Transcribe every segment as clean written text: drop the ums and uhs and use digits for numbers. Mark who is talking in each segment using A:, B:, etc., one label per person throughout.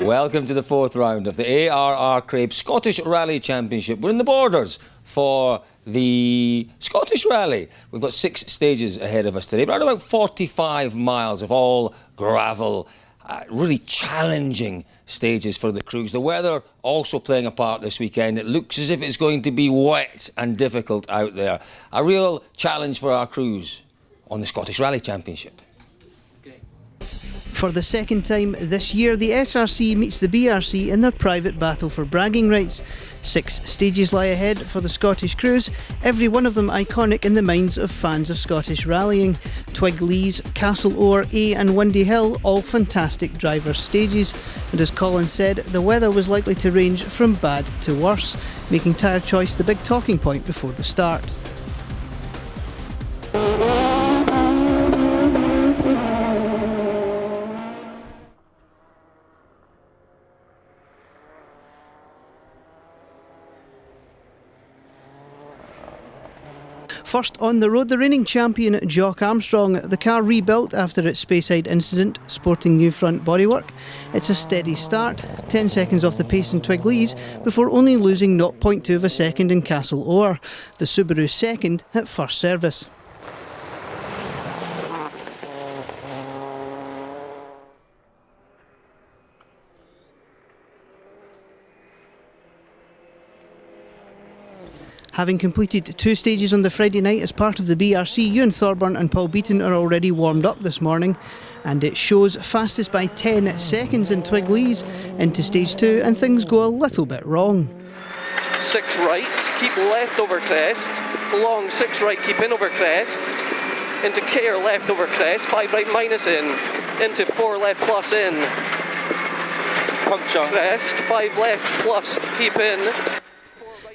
A: Welcome to the fourth round of the ARR Craib Scottish Rally Championship. We're in the borders for the Scottish Rally. We've got 6 stages ahead of us today, around about 45 miles of all gravel, really challenging stages for the crews. The weather also playing a part this weekend. It looks as if it's going to be wet and difficult out there. A real challenge for our crews on the Scottish Rally Championship.
B: For the second time this year, the SRC meets the BRC in their private battle for bragging rights. 6 stages lie ahead for the Scottish crews, every one of them iconic in the minds of fans of Scottish rallying. Twiglees, Castle Oar, A and Windy Hill, all fantastic driver stages. And as Colin said, the weather was likely to range from bad to worse, making tyre choice the big talking point before the start. First on the road, the reigning champion Jock Armstrong, the car rebuilt after its Speyside incident, sporting new front bodywork. It's a steady start, 10 seconds off the pace in Twiglees before only losing 0.2 of a second in Castle Oar. The Subaru second at first service. Having completed 2 stages on the Friday night as part of the BRC, Ewan Thorburn and Paul Beaton are already warmed up this morning, and it shows fastest by 10 seconds in Twiglees into stage 2, and things go a little bit wrong.
C: 6 right, keep left over crest, long 6 right, keep in over crest, into care left over crest, 5 right minus in, into 4 left plus in, puncture crest, 5 left plus keep in.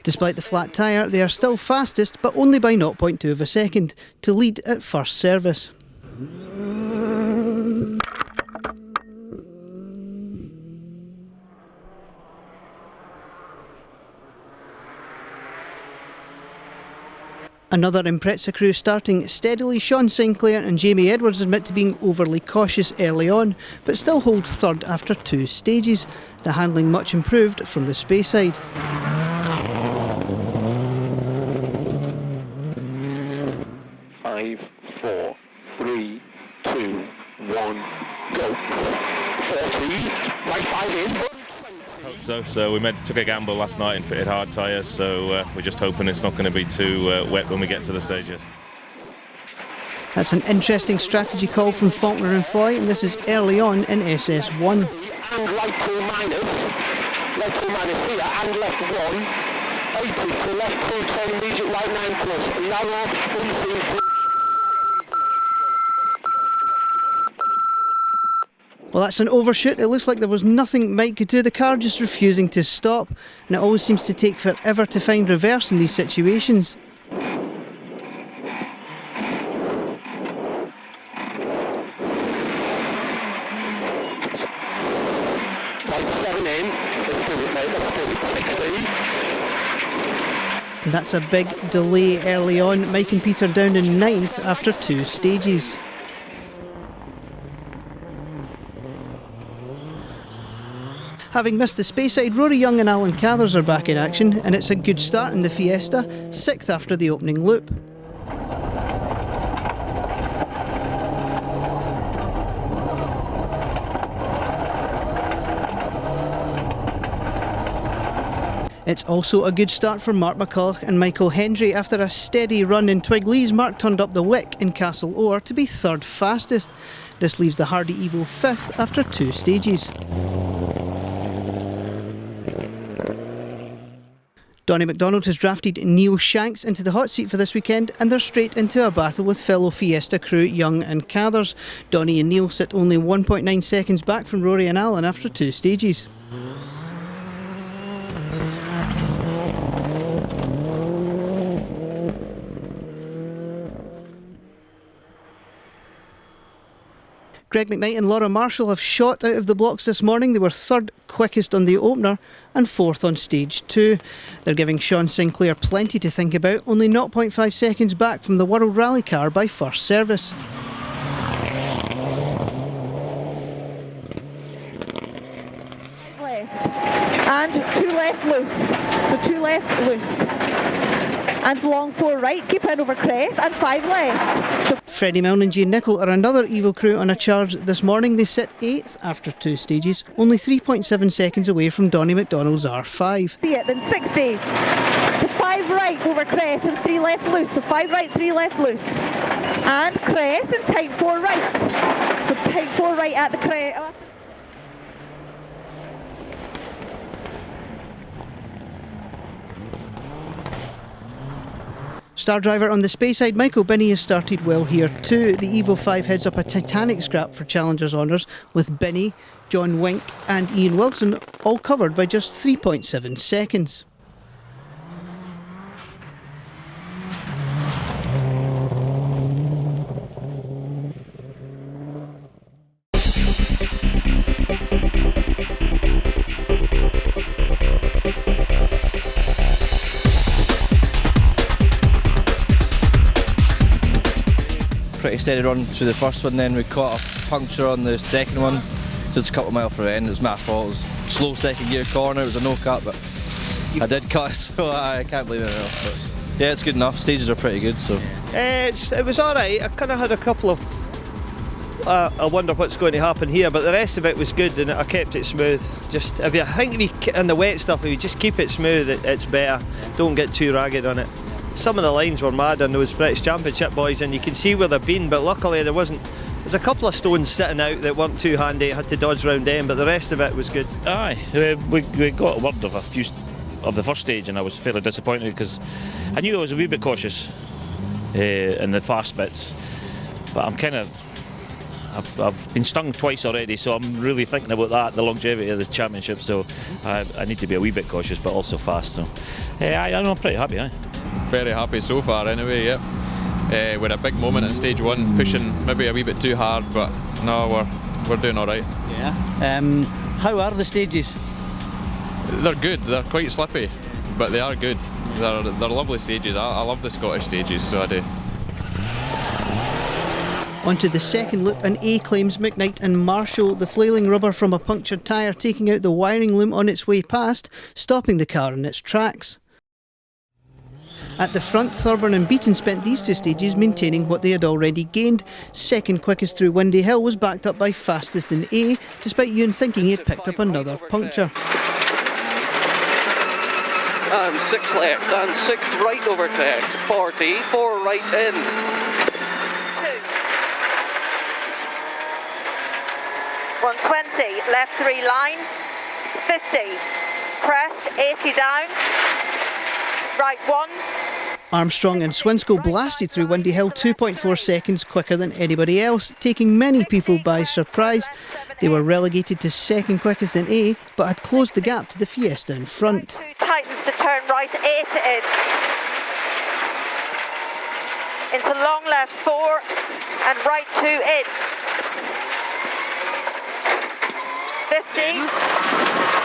B: Despite the flat tyre, they are still fastest, but only by 0.2 of a second, to lead at first service. Another Impreza crew starting steadily. Sean Sinclair and Jamie Edwards admit to being overly cautious early on, but still hold third after 2 stages, the handling much improved from the Speyside.
D: 5, 4, 3, 2, 1, go. 40, right 5 in.
E: Hope so we took a gamble last night and fitted hard tyres, so we're just hoping it's not going to be too wet when we get to the stages.
B: That's an interesting strategy call from Faulkner and Foy, and this is early on in SS1.
D: And right 2 minus here, and left 1. 80 to left 2, turn immediate right 9 plus. Narrow,
B: Well, that's an overshoot. It looks like there was nothing Mike could do. The car just refusing to stop, and it always seems to take forever to find reverse in these situations. And that's a big delay early on. Mike and Peter down in 9th after 2 stages. Having missed the Speyside, Rory Young and Alan Cathers are back in action, and it's a good start in the Fiesta, 6th after the opening loop. It's also a good start for Mark McCulloch and Michael Hendry. After a steady run in Twiglees, Mark turned up the wick in Castle Oar to be 3rd fastest. This leaves the Hardy Evo 5th after 2 stages. Donnie McDonald has drafted Neil Shanks into the hot seat for this weekend, and they're straight into a battle with fellow Fiesta crew Young and Cathers. Donnie and Neil sit only 1.9 seconds back from Rory and Alan after 2 stages. Greg McKnight and Laura Marshall have shot out of the blocks this morning. They were 3rd quickest on the opener and 4th on stage 2. They're giving Sean Sinclair plenty to think about, only 0.5 seconds back from the World Rally car by first service.
F: left. And 2 left loose. So 2 left loose. And long 4 right, keep in over crest, and 5 left. So
B: Freddie Milne and Jane Nichol are another Evo crew on a charge this morning. They sit 8th after 2 stages, only 3.7 seconds away from Donnie McDonald's R5.
F: see it, then 60 to 5 right over crest and 3 left loose. So 5 right, 3 left loose. And crest and tight 4 right. So tight 4 right at the crest.
B: Star driver on the Speyside, Michael Binney, has started well here too. The Evo 5 heads up a titanic scrap for Challengers honours, with Binney, John Wink and Ian Wilson all covered by just 3.7 seconds.
G: Pretty steady run through the first one, then we caught a puncture on the second one, just a couple of miles from the end. It was my fault. It was slow second gear corner, it was a no cut, but I did cut, so I can't believe it enough. But yeah, it's good enough. Stages are pretty good, so.
H: It was alright. I kind of had a couple of I wonder what's going to happen here, but the rest of it was good and I kept it smooth. Just I think if you, in the wet stuff, if you just keep it smooth, it's better. Don't get too ragged on it. Some of the lines were mad on those British Championship boys, and you can see where they've been, but luckily there's a couple of stones sitting out that weren't too handy. I had to dodge round them, but the rest of it was good.
I: Aye, we got word of a few of the first stage, and I was fairly disappointed because I knew I was a wee bit cautious in the fast bits, but I'm kind of I've been stung twice already, so I'm really thinking about that, the longevity of the championship. So I need to be a wee bit cautious, but also fast. So I'm pretty happy. Aye.
J: Very happy so far anyway, yep. We had a big moment in stage 1, pushing maybe a wee bit too hard, but no, we're doing alright.
K: Yeah. How are the stages?
J: They're good, they're quite slippy, but they are good. They're lovely stages. I love the Scottish stages, so I do.
B: Onto the second loop, and A claims McKnight and Marshall, the flailing rubber from a punctured tyre taking out the wiring loom on its way past, stopping the car in its tracks. At the front, Thurburn and Beaton spent these 2 stages maintaining what they had already gained. Second quickest through Windy Hill was backed up by fastest in A, despite Ewan thinking he had picked up another puncture.
C: And 6 left, and 6 right over crest, 40, 4 right in.
F: 120, left 3 line, 50, crest, 80 down, right 1.
B: Armstrong and Swinsko blasted through Windy Hill 2.4 seconds quicker than anybody else, taking many people by surprise. They were relegated to second quickest in A, but had closed the gap to the Fiesta in front.
F: 2 tightens to turn right 8 in. Into long left 4 and right 2 in. 50.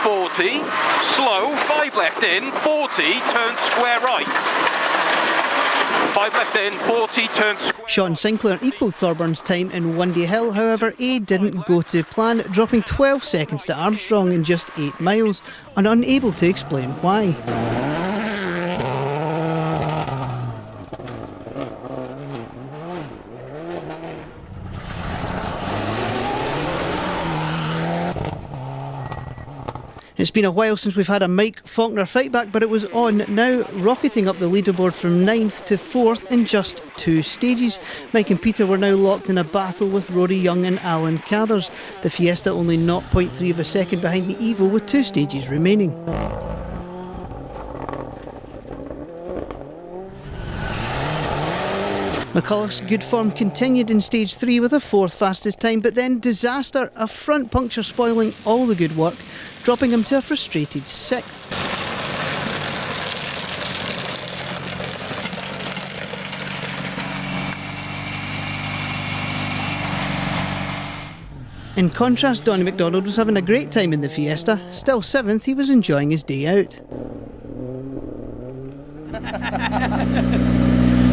L: 40, slow, 5 left in, 40, turn square right. 5 left in, 40, turn square.
B: Sean Sinclair equalled Thorburn's time in Windy Hill, however A didn't go to plan, dropping 12 seconds to Armstrong in just 8 miles, and unable to explain why. It's been a while since we've had a Mike Faulkner fight back, but it was on now, rocketing up the leaderboard from 9th to 4th in just 2 stages. Mike and Peter were now locked in a battle with Rory Young and Alan Cathers. The Fiesta only 0.3 of a second behind the Evo with 2 stages remaining. McCullough's good form continued in stage 3 with a 4th fastest time, but then disaster, a front puncture spoiling all the good work, dropping him to a frustrated 6th. In contrast, Donnie McDonald was having a great time in the Fiesta. Still 7th, he was enjoying his day out.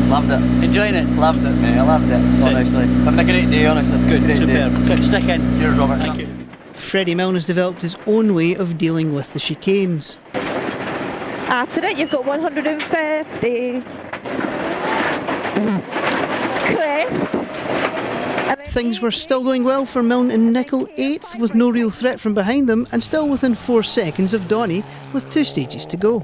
K: Loved it. Enjoying it? Loved it, mate. I loved it. Honestly. Having a great day, honestly. Good, great superb. Day. Stick in. Cheers, Robert. Thank you.
B: Freddie Milne has developed his own way of dealing with the chicanes.
F: After it, you've got 150. Crest.
B: Things were still going well for Milne in nickel, 8th, with no real threat from behind them, and still within 4 seconds of Donny, with 2 stages to go.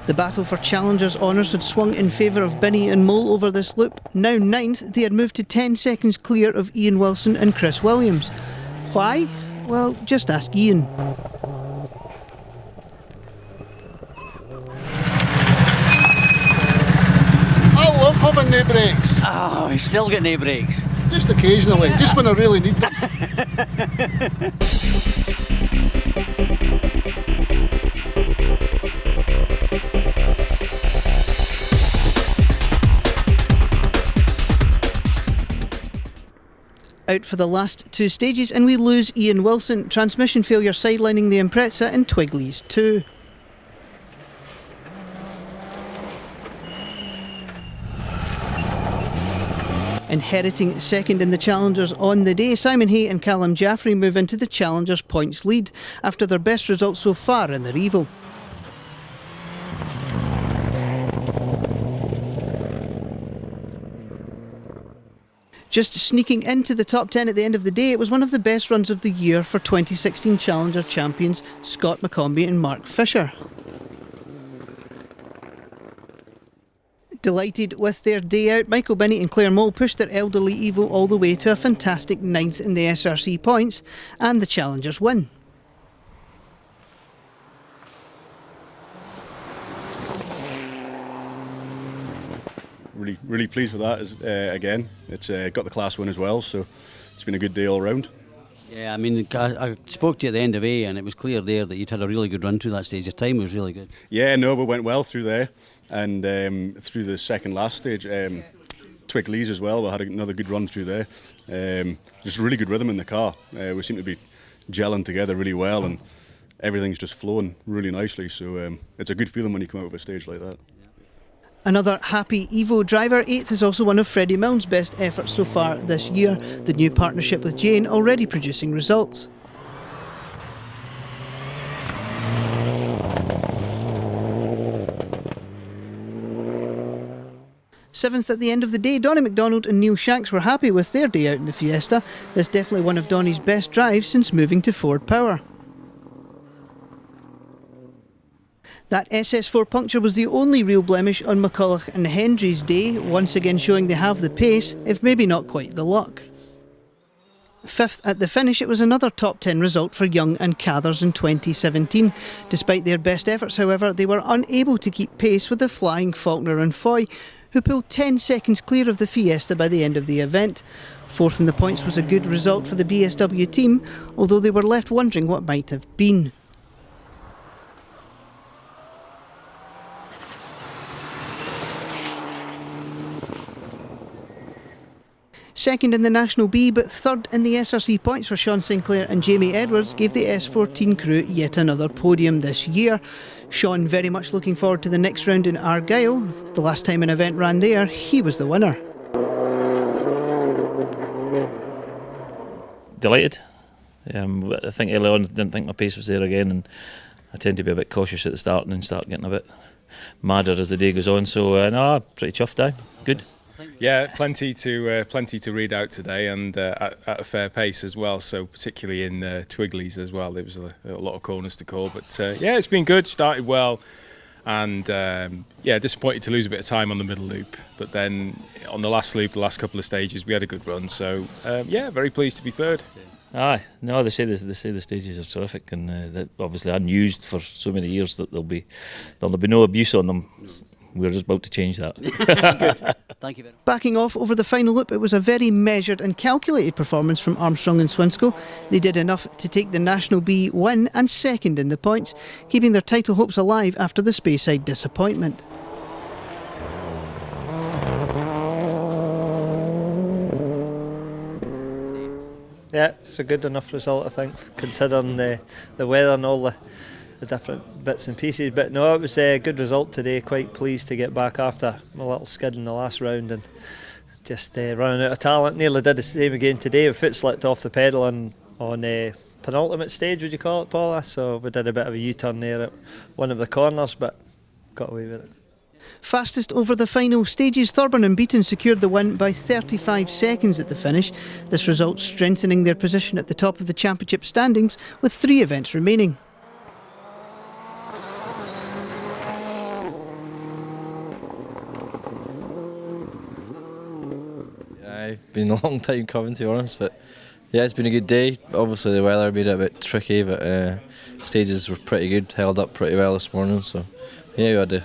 B: The battle for Challengers honours had swung in favour of Binney and Mole over this loop. Now 9th, they had moved to 10 seconds clear of Ian Wilson and Chris Williams. Why? Well, just ask Ian.
M: I love having no brakes.
K: Oh, he's still got no brakes.
M: Just occasionally, just when I really need them.
B: Out for the last 2 stages, and we lose Ian Wilson. Transmission failure sidelining the Impreza in Twigley's 2. Inheriting second in the Challengers on the day, Simon Hay and Callum Jaffrey move into the Challengers points lead after their best result so far in their Evo. Just sneaking into the top 10 at the end of the day, it was one of the best runs of the year for 2016 Challenger champions Scott McCombie and Mark Fisher. Delighted with their day out, Michael Binney and Claire Mole pushed their elderly Evo all the way to a fantastic 9th in the SRC points, and the Challengers win.
N: Really pleased with that. Again, it's got the class win as well, so it's been a good day all round.
K: Yeah, I mean, I spoke to you at the end of A, and it was clear there that you'd had a really good run through that stage. Your time was really good.
N: Yeah, no, but went well through there, and through the second last stage, Twigley's as well. We had another good run through there. Just really good rhythm in the car. We seem to be gelling together really well, and everything's just flowing really nicely. So it's a good feeling when you come out of a stage like that.
B: Another happy Evo driver. 8th is also one of Freddie Milne's best efforts so far this year. The new partnership with Jane already producing results. Seventh at the end of the day, Donny McDonald and Neil Shanks were happy with their day out in the Fiesta. This definitely one of Donny's best drives since moving to Ford Power. That SS4 puncture was the only real blemish on McCulloch and Hendry's day, once again showing they have the pace, if maybe not quite the luck. 5th at the finish, it was another top 10 result for Young and Cathers in 2017. Despite their best efforts, however, they were unable to keep pace with the flying Faulkner and Foy, who pulled 10 seconds clear of the Fiesta by the end of the event. 4th in the points was a good result for the BSW team, although they were left wondering what might have been. Second in the National B, but third in the SRC points for Sean Sinclair and Jamie Edwards gave the S14 crew yet another podium this year. Sean very much looking forward to the next round in Argyll. The last time an event ran there, he was the winner.
I: Delighted. I think early on I didn't think my pace was there again, and I tend to be a bit cautious at the start and then start getting a bit madder as the day goes on. So no, pretty chuffed down. Good.
O: Yeah, plenty to read out today, and at a fair pace as well. So particularly in Twigley's as well, there was a lot of corners to call. But yeah, it's been good. Started well, and yeah, disappointed to lose a bit of time on the middle loop. But then on the last loop, the last couple of stages, we had a good run. So yeah, very pleased to be third.
I: Aye, no, they say the stages are terrific, and that obviously unused for so many years that there'll be no abuse on them. We're just about to change that.
K: Good. Thank you very much.
B: Backing off over the final loop, it was a very measured and calculated performance from Armstrong and Swinscoe. They did enough to take the National B win and second in the points, keeping their title hopes alive after the Speyside disappointment.
H: Yeah, it's a good enough result, I think, considering the weather and all the different bits and pieces. But no, it was a good result today. Quite pleased to get back after a little skid in the last round and just running out of talent. Nearly did the same again today. My foot slipped off the pedal on penultimate stage, would you call it, Paula? So we did a bit of a U-turn there at one of the corners, but got away with it.
B: Fastest over the final stages, Thorburn and Beaton secured the win by 35 seconds at the finish. This result strengthening their position at the top of the championship standings with 3 events remaining.
G: I've been a long time coming, to be honest, but yeah, it's been a good day. Obviously the weather made it a bit tricky, but stages were pretty good, held up pretty well this morning, so yeah, we had a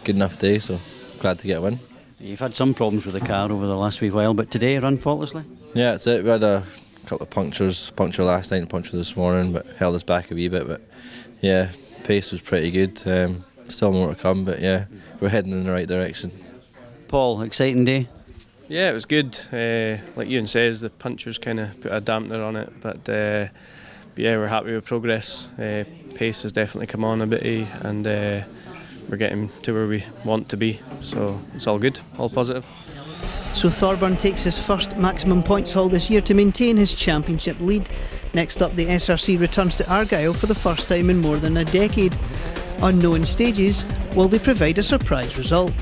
G: good enough day, so glad to get a win.
K: You've had some problems with the car over the last wee while, but today run faultlessly?
G: Yeah, that's it. We had a couple of puncture last night and puncture this morning, but held us back a wee bit, but yeah, pace was pretty good. Still more to come, but yeah, we're heading in the right direction.
K: Paul, exciting day?
C: Yeah, it was good. Like Ewan says, the punctures kind of put a dampener on it, but yeah, we're happy with progress. Pace has definitely come on a bit, and we're getting to where we want to be, so it's all good, all positive.
B: So Thorburn takes his first maximum points haul this year to maintain his championship lead. Next up, the SRC returns to Argyll for the first time in more than a decade. Unknown stages, will they provide a surprise result?